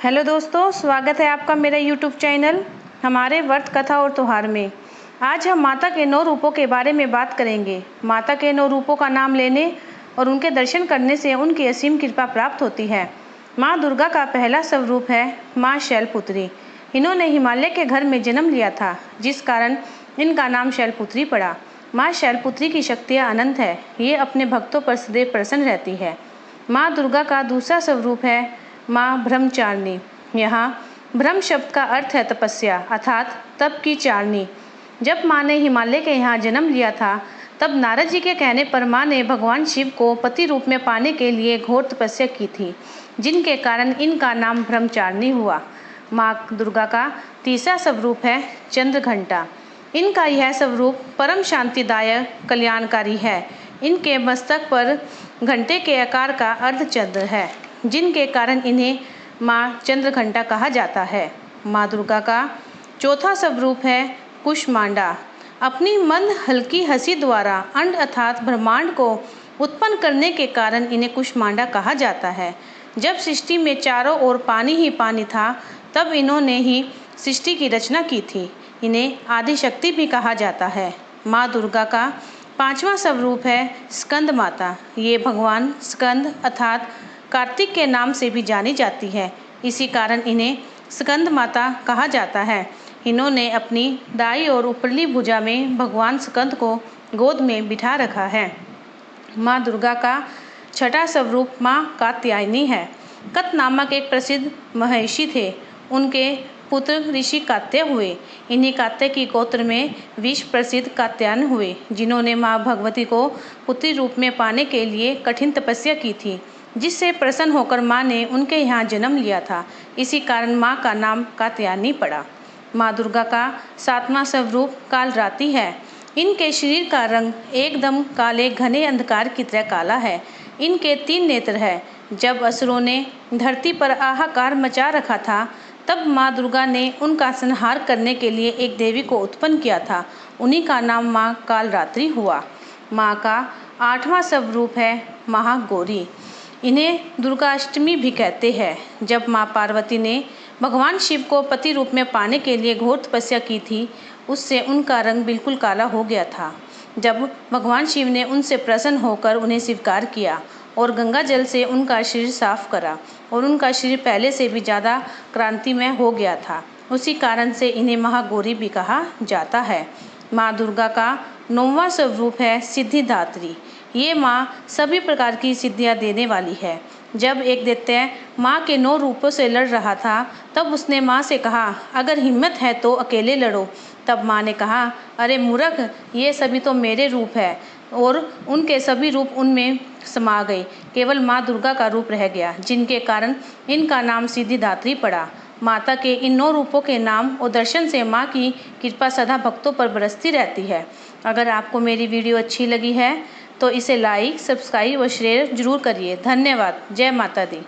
Hello दोस्तों, स्वागत है आपका मेरे यूट्यूब चैनल हमारे व्रत कथा और त्योहार में। आज हम माता के 9 रूपों के बारे में बात करेंगे। माता के 9 रूपों का नाम लेने और उनके दर्शन करने से उनकी असीम कृपा प्राप्त होती है। माँ दुर्गा का पहला स्वरूप है माँ शैलपुत्री। इन्होंने हिमालय के घर में जन्म लिया था, जिस कारण इनका नाम शैलपुत्री पड़ा। माँ शैलपुत्री की शक्तियाँ अनंत है। ये अपने भक्तों पर सदैव प्रसन्न रहती है। माँ दुर्गा का दूसरा स्वरूप है माँ ब्रह्मचारिणी। यहाँ ब्रह्म शब्द का अर्थ है तपस्या, अर्थात तप की चारिणी। जब माँ ने हिमालय के यहाँ जन्म लिया था, तब नारद जी के कहने पर माँ ने भगवान शिव को पति रूप में पाने के लिए घोर तपस्या की थी, जिनके कारण इनका नाम ब्रह्मचारिणी हुआ। माँ दुर्गा का तीसरा स्वरूप है चंद्रघंटा। इनका यह स्वरूप परम शांतिदायक कल्याणकारी है। इनके मस्तक पर घंटे के आकार का अर्धचंद्र है, जिनके कारण इन्हें माँ चंद्रघंटा कहा जाता है। माँ दुर्गा का चौथा स्वरूप है कुष्मांडा। अपनी मंद हल्की हंसी द्वारा अंड अर्थात ब्रह्मांड को उत्पन्न करने के कारण इन्हें कुष्मांडा कहा जाता है। जब सृष्टि में चारों ओर पानी ही पानी था, तब इन्होंने ही सृष्टि की रचना की थी। इन्हें आदिशक्ति भी कहा जाता है। माँ दुर्गा का पांचवा स्वरूप है स्कंद माता। ये भगवान स्कंद अर्थात कार्तिक के नाम से भी जानी जाती है, इसी कारण इन्हें स्कंद माता कहा जाता है। इन्होंने अपनी दाई और ऊपरली भुजा में भगवान स्कंद को गोद में बिठा रखा है। माँ दुर्गा का छठा स्वरूप माँ कात्यायनी है। कत नामक एक प्रसिद्ध महर्षि थे। उनके पुत्र ऋषि कात्य हुए। इन्हीं कात्य की गोत्र में विश्व प्रसिद्ध कात्यायन हुए, जिन्होंने माँ भगवती को पुत्री रूप में पाने के लिए कठिन तपस्या की थी, जिससे प्रसन्न होकर माँ ने उनके यहाँ जन्म लिया था। इसी कारण माँ का नाम कात्यायनी पड़ा। माँ दुर्गा का सातवां स्वरूप कालरात्रि है। इनके शरीर का रंग एकदम काले घने अंधकार की तरह काला है। इनके 3 नेत्र हैं। जब असुरों ने धरती पर हाहाकार मचा रखा था, तब माँ दुर्गा ने उनका संहार करने के लिए एक देवी को उत्पन्न किया था। उन्हीं का नाम माँ कालरात्रि हुआ। माँ का 8वां स्वरूप है महागौरी। इन्हें दुर्गाष्टमी भी कहते हैं। जब माँ पार्वती ने भगवान शिव को पति रूप में पाने के लिए घोर तपस्या की थी, उससे उनका रंग बिल्कुल काला हो गया था। जब भगवान शिव ने उनसे प्रसन्न होकर उन्हें स्वीकार किया और गंगा जल से उनका शरीर साफ करा, और उनका शरीर पहले से भी ज़्यादा क्रांतिमय हो गया था, उसी कारण से इन्हें महागौरी भी कहा जाता है। माँ दुर्गा का 9वां स्वरूप है सिद्धिदात्री। ये माँ सभी प्रकार की सिद्धियाँ देने वाली है। जब एक दैत्य माँ के 9 रूपों से लड़ रहा था, तब उसने माँ से कहा, अगर हिम्मत है तो अकेले लड़ो। तब माँ ने कहा, अरे मूर्ख, ये सभी तो मेरे रूप है। और उनके सभी रूप उनमें समा गए। केवल माँ दुर्गा का रूप रह गया, जिनके कारण इनका नाम सिद्धिदात्री पड़ा। माता के इन 9 रूपों के नाम और दर्शन से माँ की कृपा सदा भक्तों पर बरसती रहती है। अगर आपको मेरी वीडियो अच्छी लगी है तो इसे लाइक, सब्सक्राइब और शेयर जरूर करिए। धन्यवाद। जय माता दी।